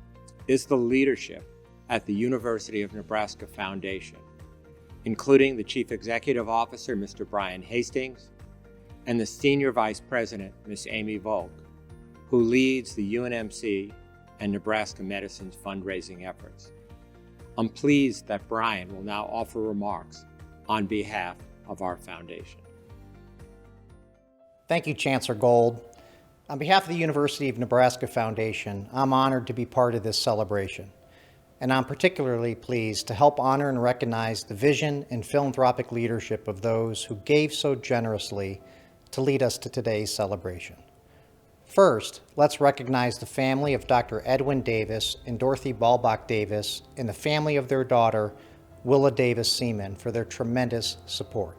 is the leadership at the University of Nebraska Foundation, including the Chief Executive Officer, Mr. Brian Hastings, and the Senior Vice President, Ms. Amy Volk, who leads the UNMC and Nebraska Medicine's fundraising efforts. I'm pleased that Brian will now offer remarks on behalf of our foundation. Thank you, Chancellor Gold. On behalf of the University of Nebraska Foundation, I'm honored to be part of this celebration. And I'm particularly pleased to help honor and recognize the vision and philanthropic leadership of those who gave so generously to lead us to today's celebration. First, let's recognize the family of Dr. Edwin Davis and Dorothy Balbach Davis and the family of their daughter, Willa Davis Seaman, for their tremendous support.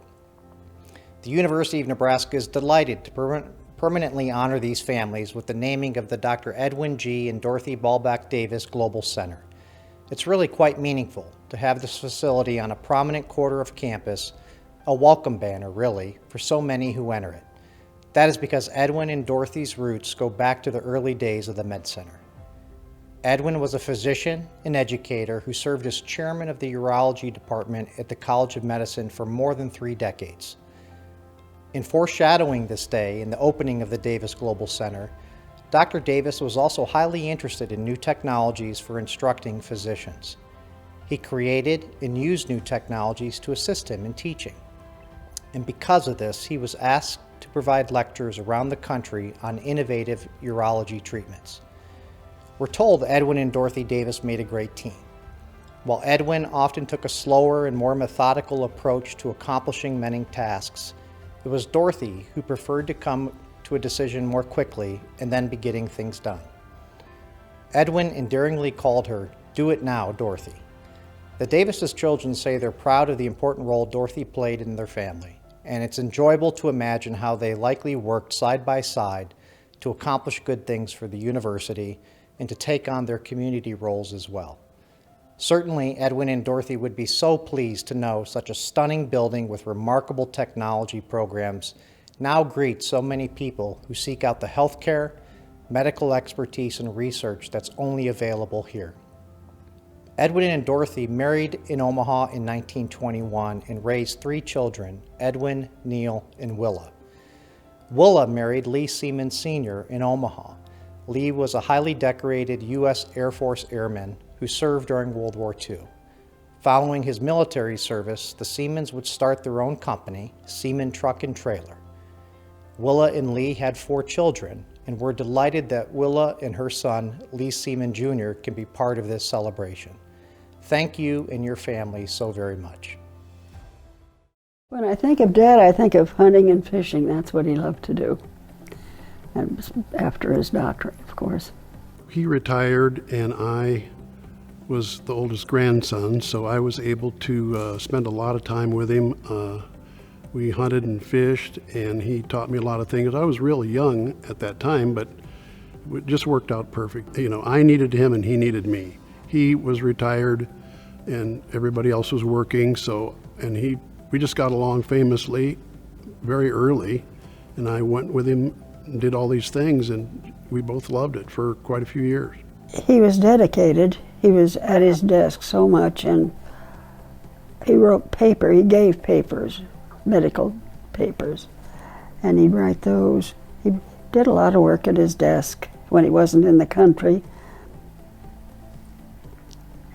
The University of Nebraska is delighted to permanently honor these families with the naming of the Dr. Edwin G. and Dorothy Balbach Davis Global Center. It's really quite meaningful to have this facility on a prominent quarter of campus, a welcome banner, really, for so many who enter it. That is because Edwin and Dorothy's roots go back to the early days of the Med Center. Edwin was a physician and educator who served as chairman of the urology department at the College of Medicine for more than 3 decades. In foreshadowing this day and the opening of the Davis Global Center, Dr. Davis was also highly interested in new technologies for instructing physicians. He created and used new technologies to assist him in teaching. And because of this, he was asked to provide lectures around the country on innovative urology treatments. We're told Edwin and Dorothy Davis made a great team. While Edwin often took a slower and more methodical approach to accomplishing many tasks, it was Dorothy who preferred to come to a decision more quickly and then be getting things done. Edwin endearingly called her, "Do it now, Dorothy." The Davis' children say they're proud of the important role Dorothy played in their family, and it's enjoyable to imagine how they likely worked side by side to accomplish good things for the university and to take on their community roles as well. Certainly, Edwin and Dorothy would be so pleased to know such a stunning building with remarkable technology programs now greets so many people who seek out the healthcare, medical expertise, and research that's only available here. Edwin and Dorothy married in Omaha in 1921 and raised 3 children, Edwin, Neil, and Willa. Willa married Lee Seaman Sr. in Omaha. Lee was a highly decorated U.S. Air Force airman who served during World War II. Following his military service, the Seamans would start their own company, Seaman Truck and Trailer. Willa and Lee had 4 children, and we're delighted that Willa and her son, Lee Seaman Jr., can be part of this celebration. Thank you and your family so very much. When I think of Dad, I think of hunting and fishing. That's what he loved to do. And after his doctorate, of course. He retired, and I was the oldest grandson, so I was able to spend a lot of time with him. We hunted and fished, and he taught me a lot of things. I was really young at that time, but it just worked out perfect. You know, I needed him and he needed me. He was retired and everybody else was working, we just got along famously very early, and I went with him and did all these things, and we both loved it for quite a few years. He was dedicated. He was at his desk so much, and he wrote paper. He gave papers, medical papers, and he'd write those. He did a lot of work at his desk when he wasn't in the country.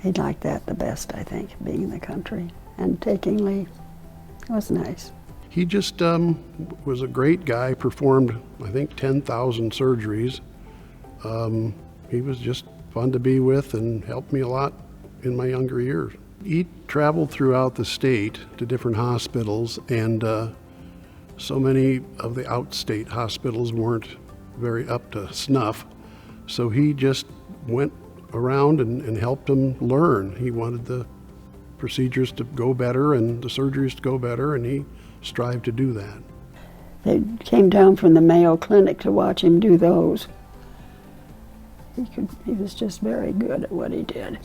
He liked that the best, I think, being in the country and taking leave. It was nice. He just was a great guy, performed, I think, 10,000 surgeries. He was just fun to be with and helped me a lot in my younger years. He traveled throughout the state to different hospitals, and so many of the outstate hospitals weren't very up to snuff. So he just went around and helped them learn. He wanted the procedures to go better and the surgeries to go better, and he strived to do that. They came down from the Mayo Clinic to watch him do those. He was just very good at what he did.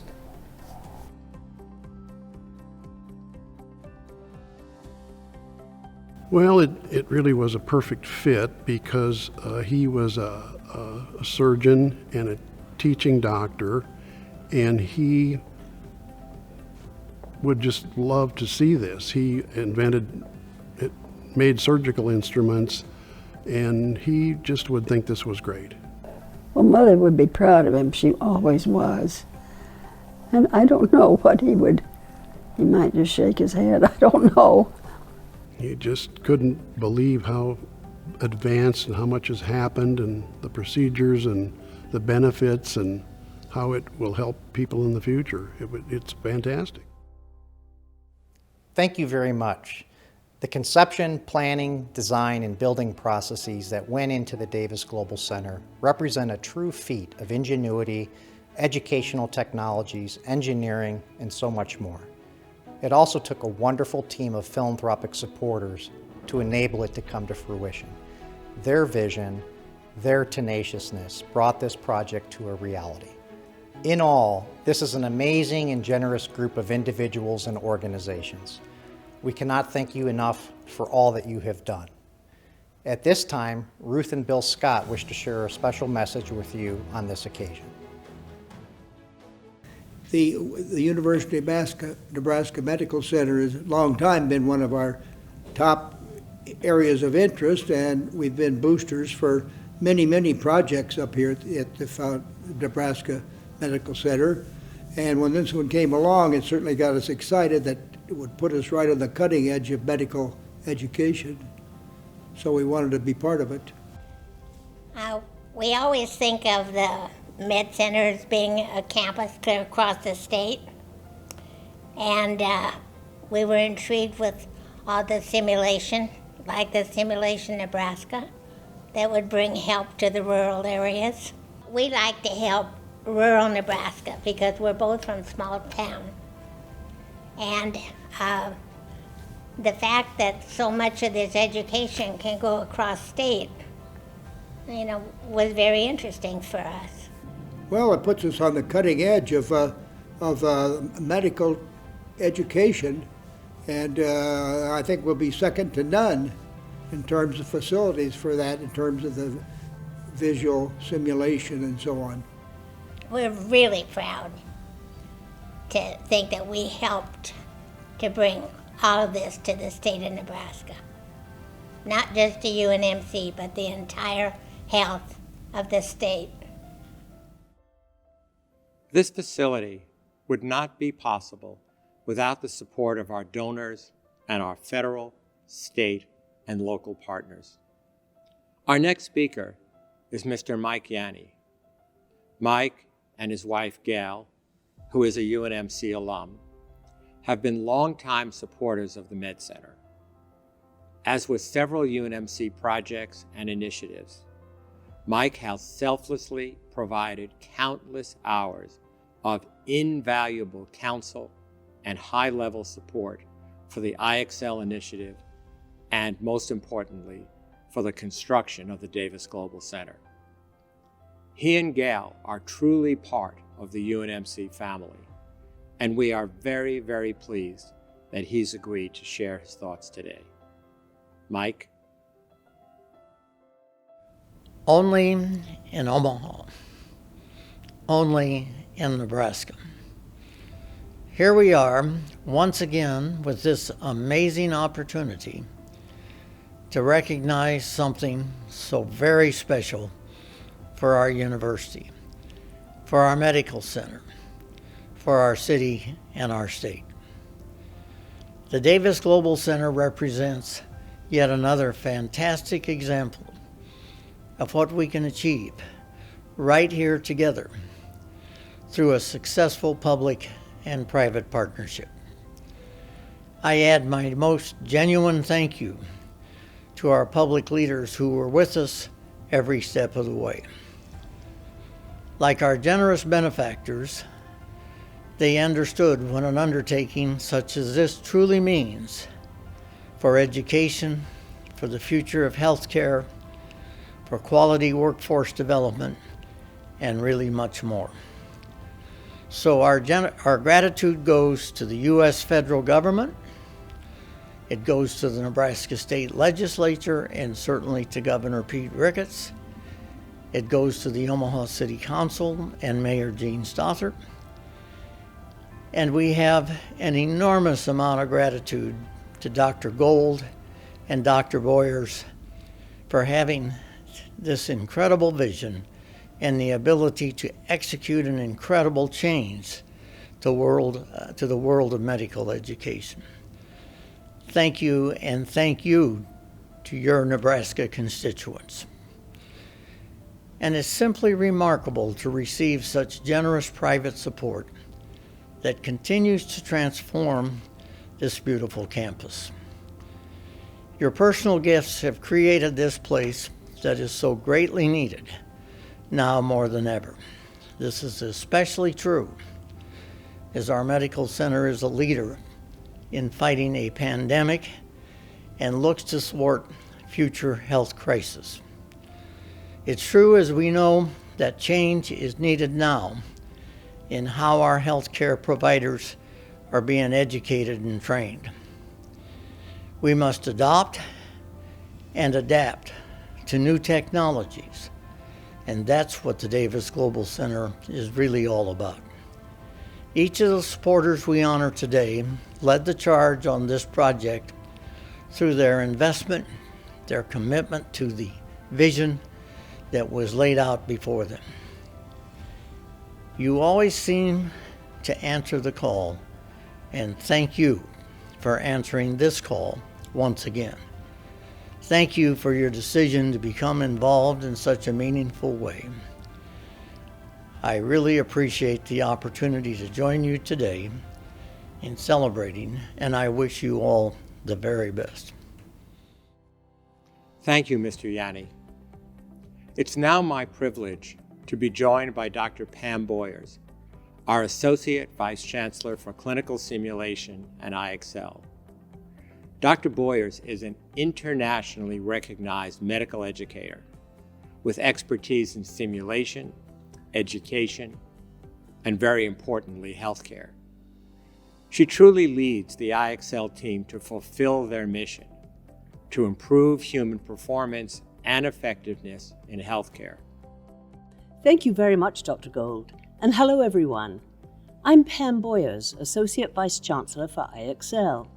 Well, it really was a perfect fit because he was a surgeon and a teaching doctor, and he would just love to see this. He made surgical instruments, and he just would think this was great. Well, Mother would be proud of him. She always was. And I don't know what he might just shake his head. I don't know. He just couldn't believe how advanced and how much has happened, and the procedures and the benefits and how it will help people in the future. It's fantastic. Thank you very much. The conception, planning, design, and building processes that went into the Davis Global Center represent a true feat of ingenuity, educational technologies, engineering, and so much more. It also took a wonderful team of philanthropic supporters to enable it to come to fruition. Their vision, their tenaciousness brought this project to a reality. In all, this is an amazing and generous group of individuals and organizations. We cannot thank you enough for all that you have done. At this time, Ruth and Bill Scott wish to share a special message with you on this occasion. The University of Nebraska Medical Center has a long time been one of our top areas of interest, and we've been boosters for many, many projects up here at the Nebraska Medical Center. And when this one came along, it certainly got us excited that it would put us right on the cutting edge of medical education. So we wanted to be part of it. We always think of the Med Center as being a campus clear across the state. And we were intrigued with all the simulation, like the Simulation Nebraska, that would bring help to the rural areas. We like to help rural Nebraska because we're both from small town. And the fact that so much of this education can go across state, was very interesting for us. Well, it puts us on the cutting edge of medical education, and I think we'll be second to none in terms of facilities for that, in terms of the visual simulation and so on. We're really proud to think that we helped to bring all of this to the state of Nebraska. Not just to UNMC, but the entire health of the state. This facility would not be possible without the support of our donors and our federal, state, and local partners. Our next speaker is Mr. Mike Yanni. Mike and his wife, Gail, who is a UNMC alum, have been longtime supporters of the Med Center. As with several UNMC projects and initiatives, Mike has selflessly provided countless hours of invaluable counsel and high-level support for the IXL initiative and, most importantly, for the construction of the Davis Global Center. He and Gail are truly part of the UNMC family, and we are very, very pleased that he's agreed to share his thoughts today. Mike? Only in Omaha, only in Nebraska. Here we are once again with this amazing opportunity to recognize something so very special for our university, for our medical center, for our city and our state. The Davis Global Center represents yet another fantastic example of what we can achieve right here together through a successful public and private partnership. I add my most genuine thank you to our public leaders who were with us every step of the way. Like our generous benefactors, they understood what an undertaking such as this truly means for education, for the future of healthcare, for quality workforce development, and really much more. So our gratitude goes to the U.S. federal government, it goes to the Nebraska State Legislature, and certainly to Governor Pete Ricketts. It goes to the Omaha City Council and Mayor Gene Stothert. And we have an enormous amount of gratitude to Dr. Gold and Dr. Boyers for having this incredible vision and the ability to execute an incredible change to the world of medical education. Thank you, and thank you to your Nebraska constituents. And it's simply remarkable to receive such generous private support that continues to transform this beautiful campus. Your personal gifts have created this place that is so greatly needed now more than ever. This is especially true as our medical center is a leader in fighting a pandemic and looks to thwart future health crises. It's true, as we know, that change is needed now in how our healthcare providers are being educated and trained. We must adopt and adapt to new technologies, and that's what the Davis Global Center is really all about. Each of the supporters we honor today led the charge on this project through their investment, their commitment to the vision that was laid out before them. You always seem to answer the call, and thank you for answering this call once again. Thank you for your decision to become involved in such a meaningful way. I really appreciate the opportunity to join you today in celebrating, and I wish you all the very best. Thank you, Mr. Yanni. It's now my privilege to be joined by Dr. Pam Boyers, our Associate Vice Chancellor for Clinical Simulation and IXL. Dr. Boyers is an internationally recognized medical educator with expertise in simulation, education, and very importantly, healthcare. She truly leads the IXL team to fulfill their mission to improve human performance and effectiveness in healthcare. Thank you very much, Dr. Gold, and hello everyone. I'm Pam Boyers, Associate Vice Chancellor for IXL.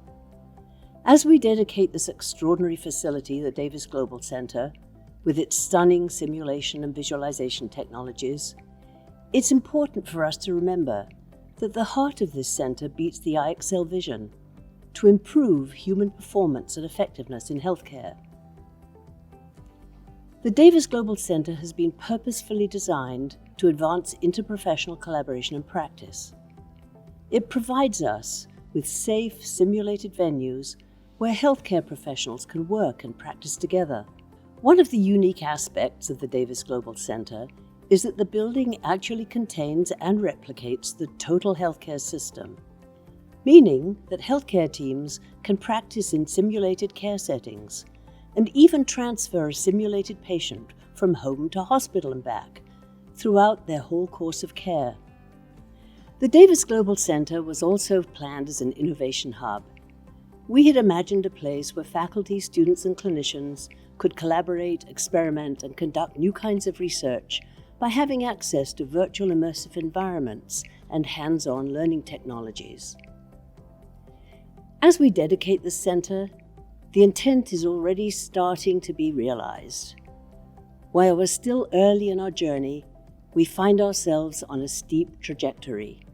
As we dedicate this extraordinary facility, the Davis Global Center, with its stunning simulation and visualization technologies, it's important for us to remember that the heart of this center beats the IXL vision to improve human performance and effectiveness in healthcare. The Davis Global Center has been purposefully designed to advance interprofessional collaboration and practice. It provides us with safe, simulated venues where healthcare professionals can work and practice together. One of the unique aspects of the Davis Global Center is that the building actually contains and replicates the total healthcare system, meaning that healthcare teams can practice in simulated care settings and even transfer a simulated patient from home to hospital and back throughout their whole course of care. The Davis Global Center was also planned as an innovation hub. We had imagined a place where faculty, students, and clinicians could collaborate, experiment, and conduct new kinds of research by having access to virtual immersive environments and hands-on learning technologies. As we dedicate the center, the intent is already starting to be realized. While we're still early in our journey, we find ourselves on a steep trajectory.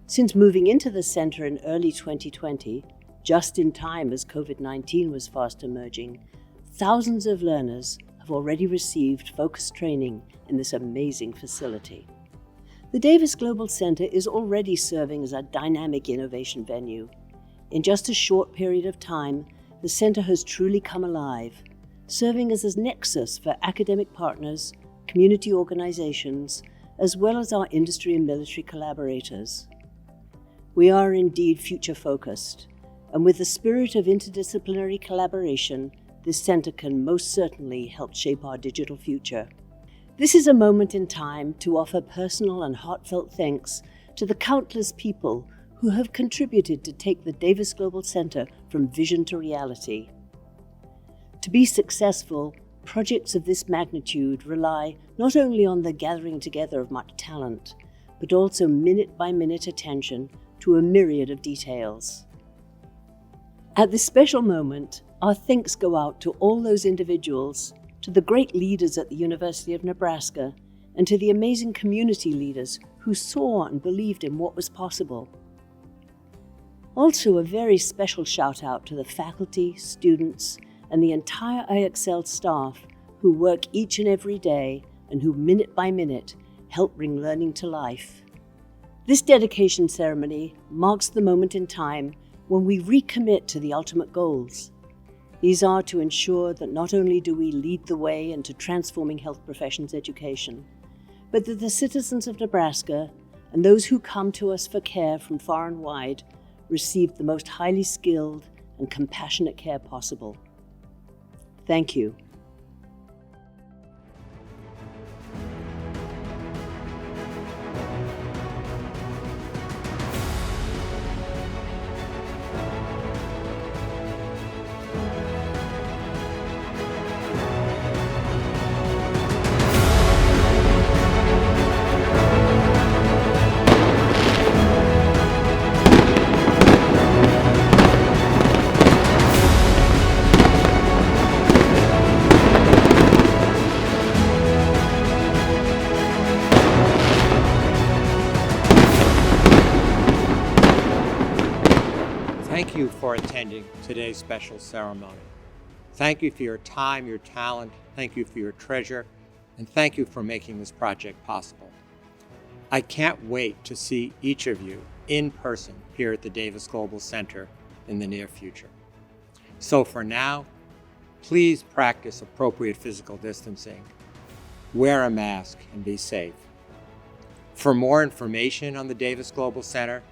Since moving into the center in early 2020, just in time as COVID-19 was fast emerging, thousands of learners have already received focused training in this amazing facility. The Davis Global Center is already serving as a dynamic innovation venue. In just a short period of time, the center has truly come alive, serving as a nexus for academic partners, community organizations, as well as our industry and military collaborators. We are indeed future-focused, and with the spirit of interdisciplinary collaboration, this center can most certainly help shape our digital future. This is a moment in time to offer personal and heartfelt thanks to the countless people who have contributed to take the Davis Global Center from vision to reality. To be successful, projects of this magnitude rely not only on the gathering together of much talent, but also minute-by-minute attention to a myriad of details. At this special moment, our thanks go out to all those individuals, to the great leaders at the University of Nebraska, and to the amazing community leaders who saw and believed in what was possible. Also, a very special shout out to the faculty, students, and the entire IXL staff who work each and every day and who minute by minute help bring learning to life. This dedication ceremony marks the moment in time when we recommit to the ultimate goals. These are to ensure that not only do we lead the way into transforming health professions education, but that the citizens of Nebraska and those who come to us for care from far and wide receive the most highly skilled and compassionate care possible. Thank you. Thank you for attending today's special ceremony. Thank you for your time, your talent, thank you for your treasure, and thank you for making this project possible. I can't wait to see each of you in person here at the Davis Global Center in the near future. So for now, please practice appropriate physical distancing, wear a mask, and be safe. For more information on the Davis Global Center,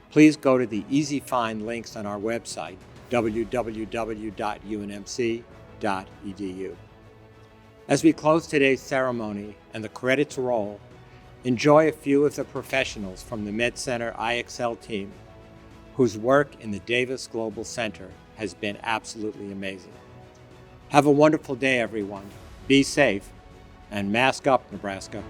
please go to the easy-find links on our website, www.unmc.edu. As we close today's ceremony and the credits roll, enjoy a few of the professionals from the MedCenter IXL team whose work in the Davis Global Center has been absolutely amazing. Have a wonderful day, everyone. Be safe and mask up, Nebraska.